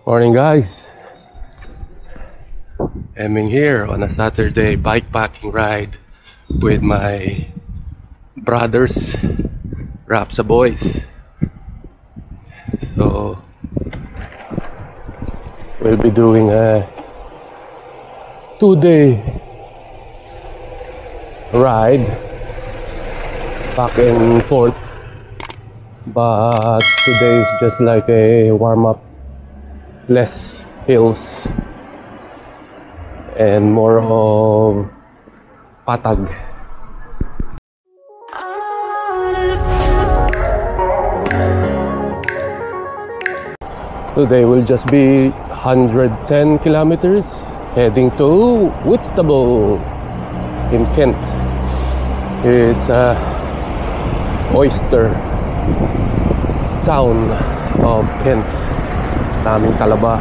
Morning guys, I'm here on a Saturday bikepacking ride with my brothers, Rapsa boys. So we'll be doing a 2-day ride back and forth, but today is just like a warm-up. Less hills and more of patag. Today will just be 110 kilometers heading to Whitstable in Kent. It's a oyster town of Kent. Daming talaba.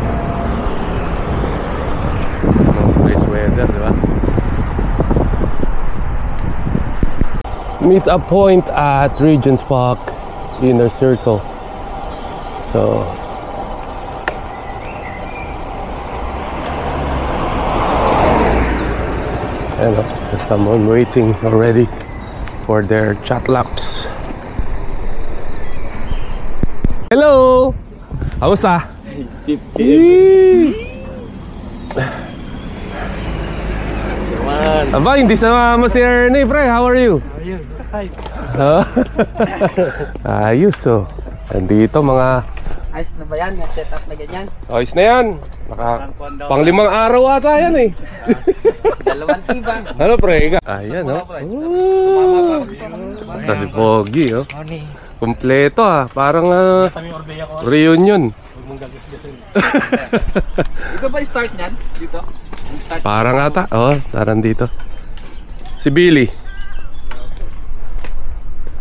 Nice weather, di ba? Meet up point at Regent's Park Inner Circle. So and there's someone waiting already for their chat laps. Hello! Kamusta? Aba, hindi sama si Ernie, pre. How are you? How are you? Ayos, oh. Andito mga... Ayos na ba yan? Set up na ganyan? Ayos na yan. Pang 5 araw ata yan eh. 2 tibang. Ano, pre? Ayan, oh. Ito si Pogi, oh. Kompleto, ah. Parang reunion. Ito ba yung start niyan? Dito? Parang ata. Oh, parang dito. Si Billy.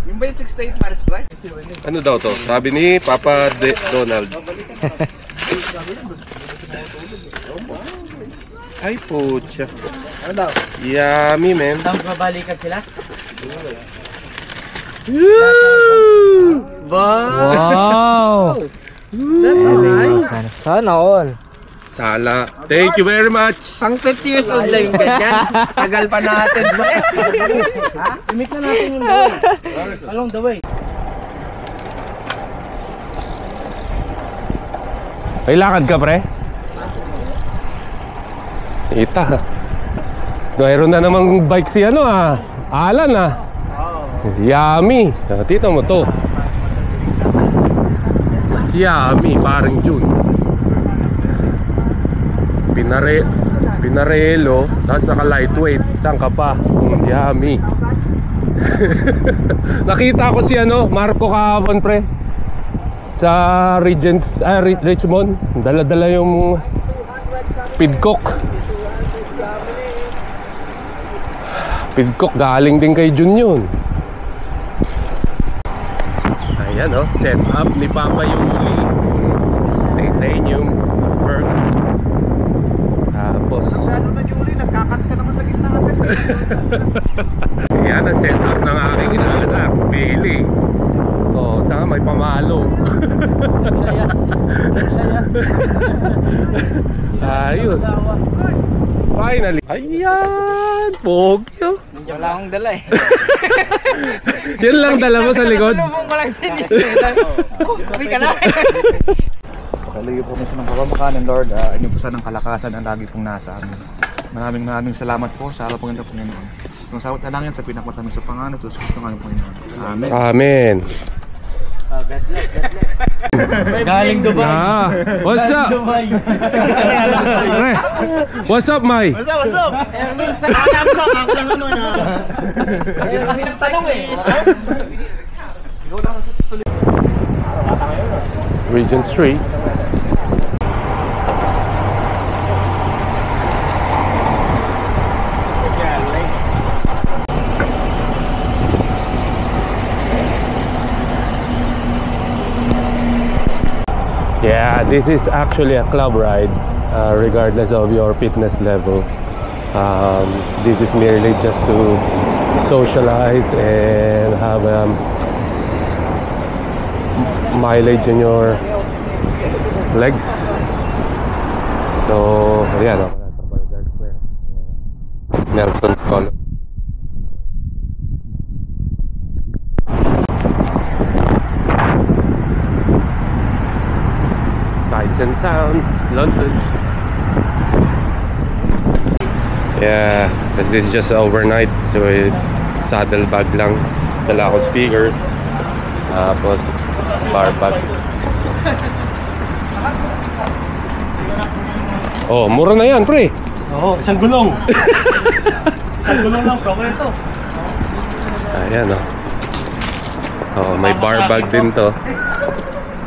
Yung ba yung 68 Maris Fly? Ano daw to? Sabi ni Papa Donald. Ay, pucha. Ano daw? Yummy, man. Babalikan sila? Wow! That's nice. Sana all. Sala. Thank you very much. Pang 50 years old na yung ganyan. Tagal pa natin ba? Ha? Imik na natin yung way. Along the way. May lakad ka, pre? Ita. Mayroon na namang bike si ano, ah. Alan, ah. Yummy. Tito mo to. Mas yummy, parang June. Pinarelo, tapos naka lightweight. Saan ka pa? Yummy. Nakita ko si ano, Marco kahapon, pre. Sa Richmond. Dala-dala yung Pidcock. Pidcock, galing din kay Jun yun. Ayan, oh, set up ni Papa Yuli. Titanium Berg. Tapos Ano na Yuli? Nagkakat ka naman sa gitna natin. yan ang set up ng aking inaanak, Billy. Oh, tama, may pamalo. Ayos. Finally. Ayan, Pogyo. Wala akong dala eh. Yan lang dala mo sa likod. Salubong ko lang siya. Uwi ka na. Pagkaligay po sa ng kapamakanan, Lord. Inyo po sana ng kalakasan ang lagi pong nasa amin. Maraming salamat po sa araw po ng Panginoon. Kung sawat na lang yan sa pinakmatamis sa Panginoon, susunod ng aming Panginoon. Amen. Amen. God bless. Galing Dubai. Ah, what's up? Pre, what's up, Mai? What's up? Minsan ako lang ano na. Kasi nagtanong eh. Regent Street. Yeah, this is actually a club ride, regardless of your fitness level. This is merely just to socialize and have mileage in your legs. So, ayan o. Trafalgar Square. Nelson's Column. Sights and sounds, London. Yeah, because this is just overnight. So, saddle bag lang. Dala ko speakers. Tapos, bar bag. Oh, mura na yan, pre. Oo, isang gulong. Isang gulong lang, bro. Ito. Ayan o. Oh, may bar bag din to.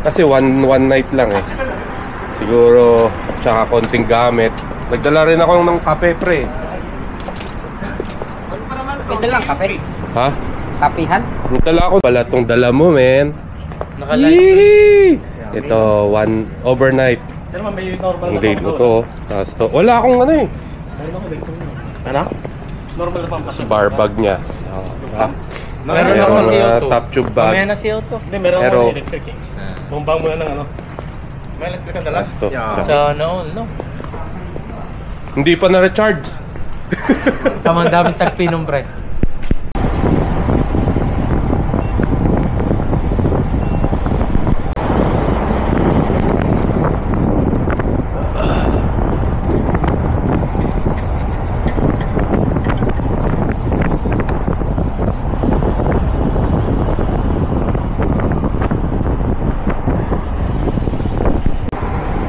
Kasi one night lang eh. Siguro, tsaka konting gamit. Nagdala rin ako ng kape, pre. Ito lang, kape. Ha? Kapihan? Nagdala ako pala itong dala mo, men. Nakalive. Ito, one overnight. Sino naman may normal Ang na date mo pang-doon? to. Tapos to. Wala akong ano eh. Meron ako dito. Ano? Normal na pampaso. Bar bag niya. Meron Meron ako si na Otto. top tube Mamaya bag. na si Otto. Hindi, meron Pero- ako ng electric eh. Bumbang mo na ng ano. May electric ang dala? Tapos to. Yeah. Sa- Sana all, no? Hindi pa na-recharge. Tamang daming tagpinong bread.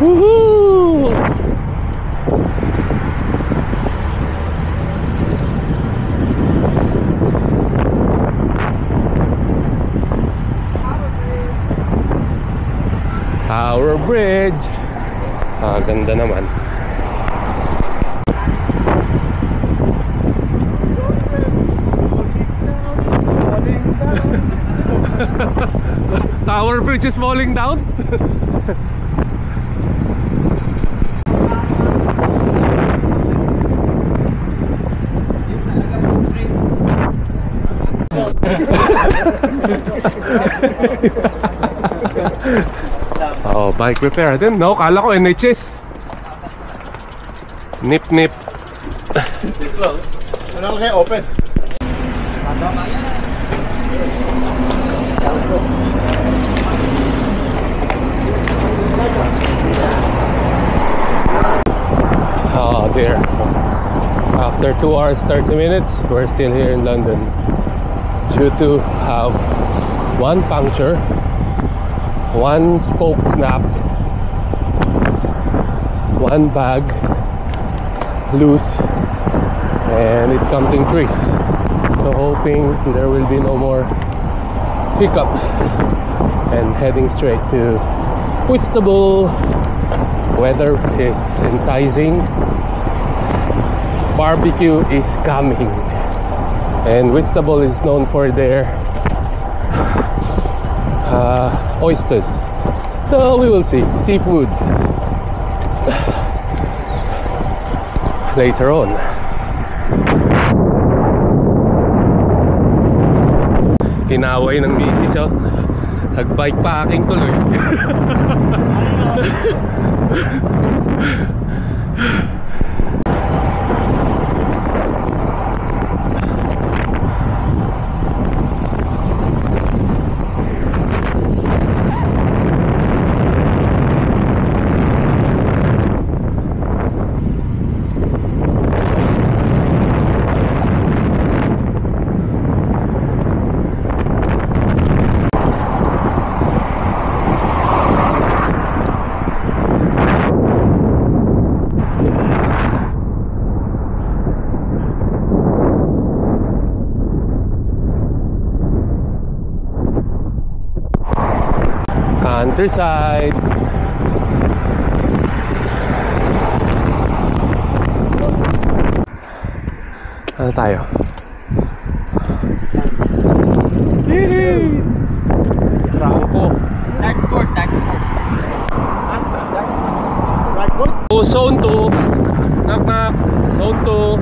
Woohoo! Tower Bridge. Ganda naman. Tower Bridge is falling down. Oh, bike repair. I didn't know. Kala ko NHS. Nip nip. Ano kaya open? Oh, there. After 2 hours 30 minutes, we're still here in London due to have one puncture, one spoke snap, one bag loose, and it comes in threes. So hoping there will be no more hiccups, and heading straight to Whitstable. Weather is enticing. Barbecue is coming, and Whitstable is known for their oysters. So we will see seafoods later on. Hinaway ng misis, oh. Nag-bike packing tuloy. Countryside. Ano tayo? Yee! Franco. Dartford. Oh, zone 2. Knock knock. Zone 2.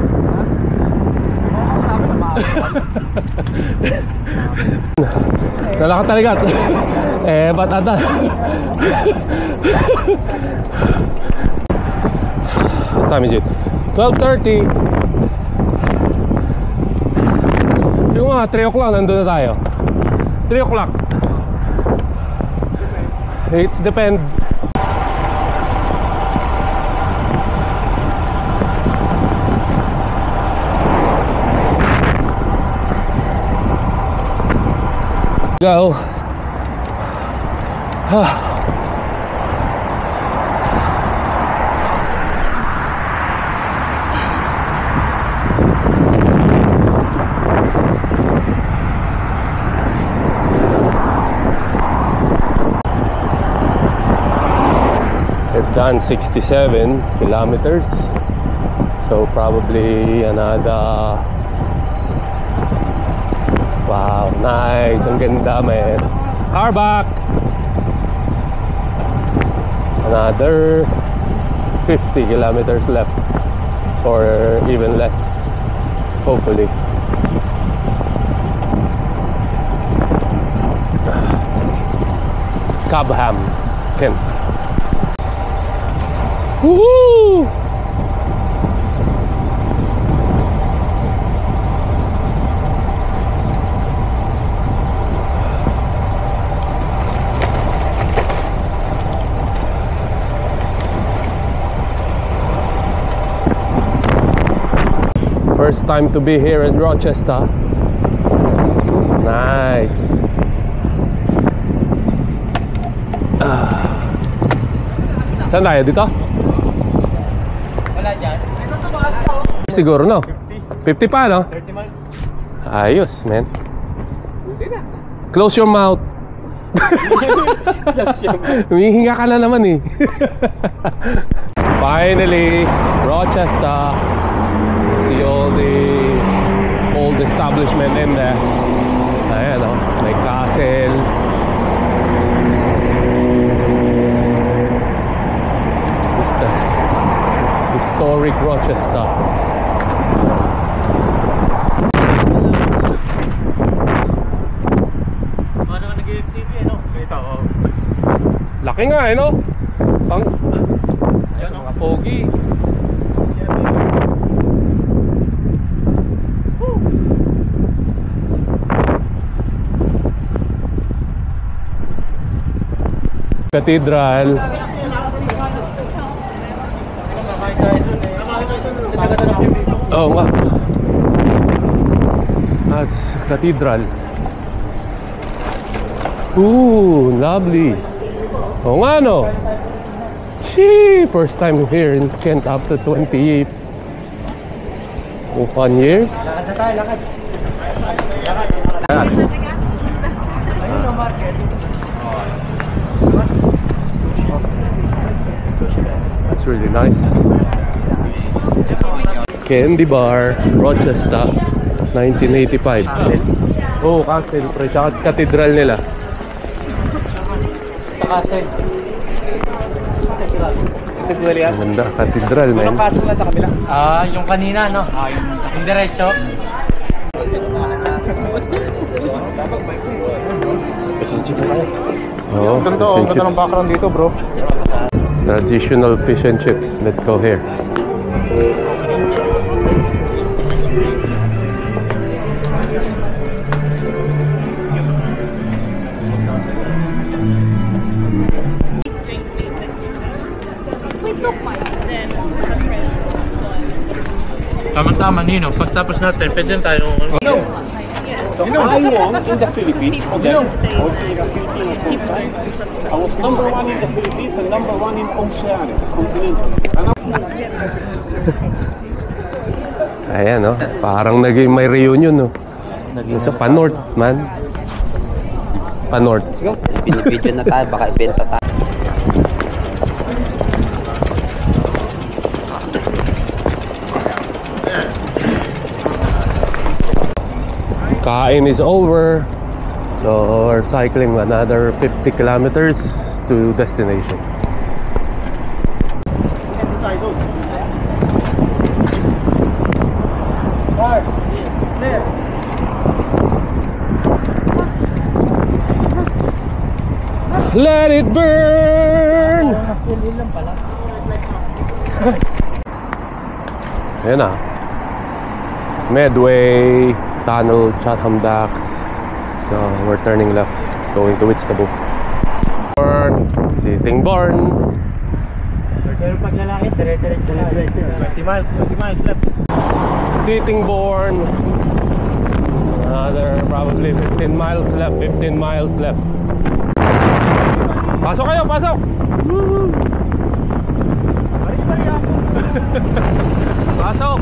Dala ka talaga. Ba't ata? time is it? 12:30. Yung mga 3 o'clock nandun na tayo. 3 o'clock. It's depend. Go. We've done 67 kilometers, so probably another. Wow, nice. Ang ganda, man. Car back. Another 50 kilometers left, or even less, hopefully. Cobham, Kent. Woohoo! First time to be here in Rochester. Nice. Saan tayo? Dito? Wala dyan. Siguro, no? 50 pa, no? 30 miles. Ayos, man. Close your mouth. Humihinga ka na naman eh. Finally, Rochester. See all the old establishment in there. Ayan, oh, may castle. Historic Rochester. Paano ka nag-TV, ano? Ito, oh. Laki nga eh, no? Ayan, mga pogi. Cathedral. Oh nga. That's cathedral. Ooh, lovely. Oh nga, no? Shee! First time here in Kent after 28 years. Lakad na tayo, lakad. Ayun ang market. That's really nice. Candy Bar, Rochester, 1985. Oh, castle, pre. Tsaka cathedral nila. Sa castle. Cathedral yan. Ang ganda, cathedral, man. Anong castle na sa kabila? Ah, yung kanina, no? Ah, yung diretso. Oh, Ganda, fish and ganda ng chips. background dito, bro. Traditional fish and chips. Let's go here. Tama-tama, Nino. Pagtapos natin, pwede tayo. I won in the Philippines for them. I was in the Filipino side. I was number 1 in the Philippines and number 1 in Oceania, continental. Ayan, no? Parang naging may reunion, no? Sa Panorth, man. Panorth. Video na tayo, baka ibenta tayo. Kain is over. So we're cycling another 50 kilometers to destination. Let it burn! Ayan na. Medway, Tunnel, Chatham Docks. So we're turning left, going to Whitstable. Sittingbourne. Pero pag lalaki, dire-diretso na. 20 miles left. Sittingbourne. Another probably 15 miles left. 15 miles left. Pasok kayo, pasok! Pasok!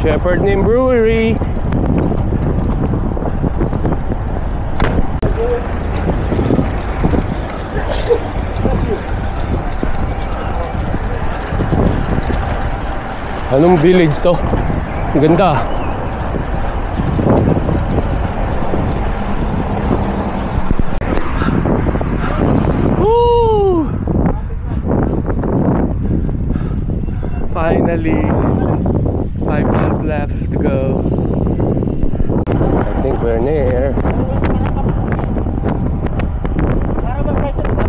Shepherd Neame Brewery. Anong village to? Ang ganda. Woo! Finally. 5 miles left to go. I think we're near.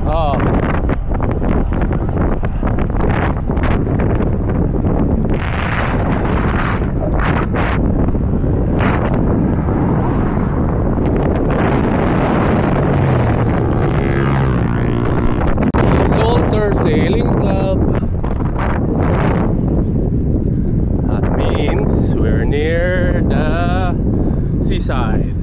Oh. Sea Salter Sailing Club. We're near the seaside.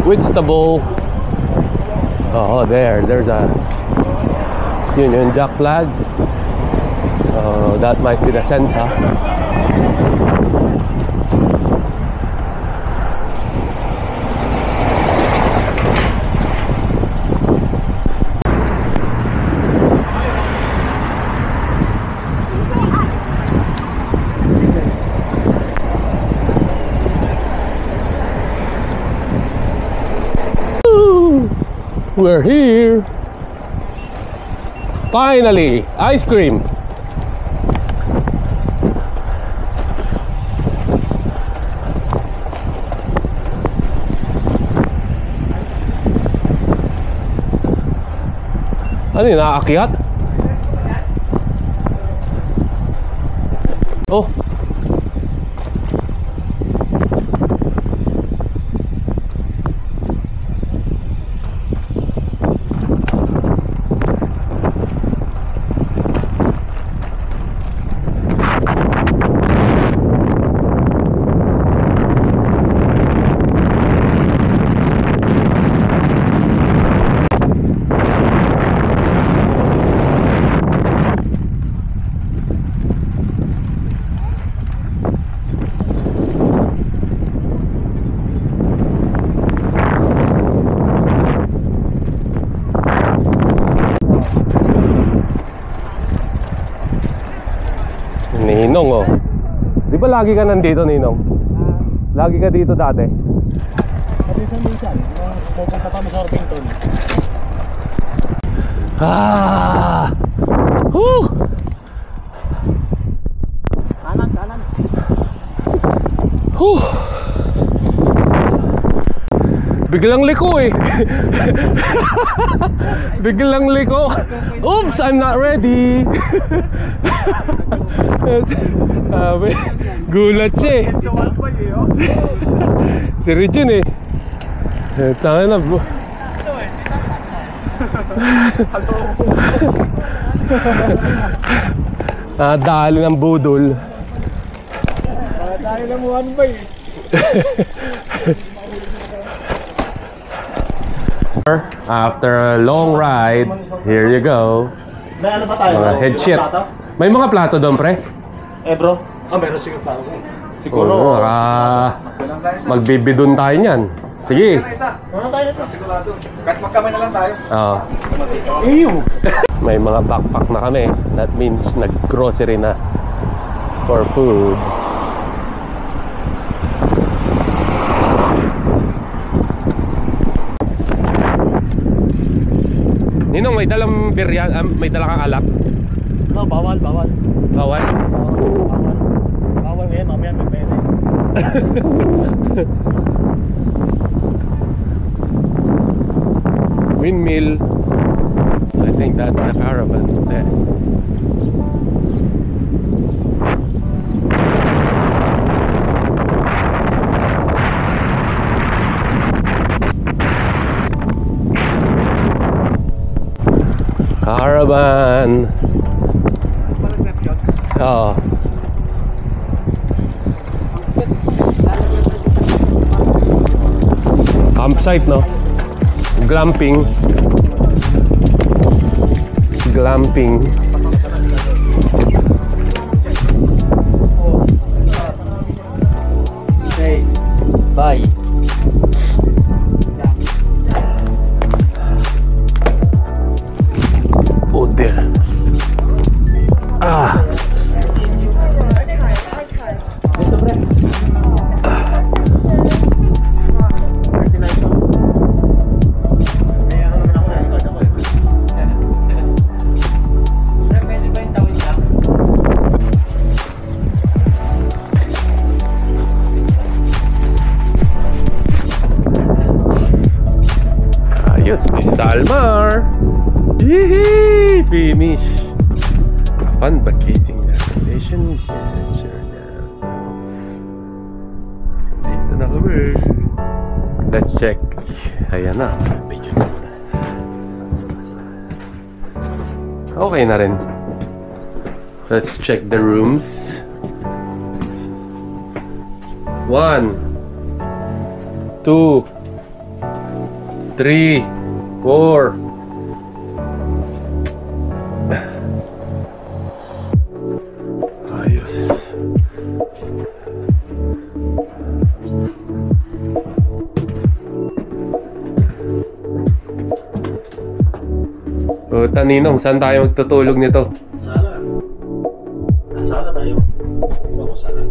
Whitstable. Oh, there's a Union Jack flag. That might be the sense, huh? We're here. Finally, ice cream. Ano yun, nakaakyat? Oh. Ninong, oh. Di ba lagi ka nandito, Ninong? Lagi ka dito dati? Minsan, pupunta kami sa Orpington. Ah! Woo! Kanan. Whew! Biglang liko eh. Biglang liko. Oops, I'm not ready. Gulat siya eh. Si Regine eh. Tanga na bro. Dali ng budol. Dahil namuhan ba eh. After a long ride, here you go. May ano ba tayo? Mga headshot. May mga plato doon, pre? Bro. Meron siguro plato. Oo, magbibidon tayo niyan. Sige. Ano tayo ito? Sigurado. Kahit magkamay na lang tayo. Oo. May mga backpack na kami. That means nag-grocery na for food. Ninong, may dalang biryan, may dalang kang alak? No, bawal. Bawal? Bawal ngayon, mamaya may pwede. Windmill. I think that's the caravan there. Caravan. Oh. Campsite, no? Glamping. Glamping. Hey, bye. Oh dear. Ah. Ayos, Vista Almar. Yee! Finish. Fun vacating destination. Dito na kami. Let's check. Ayan na. Okay na rin. Let's check the rooms. 1 2 3 4 Ayos. O, Taninong, saan tayo magtutulog nito? Sana tayo. Ito ko sana.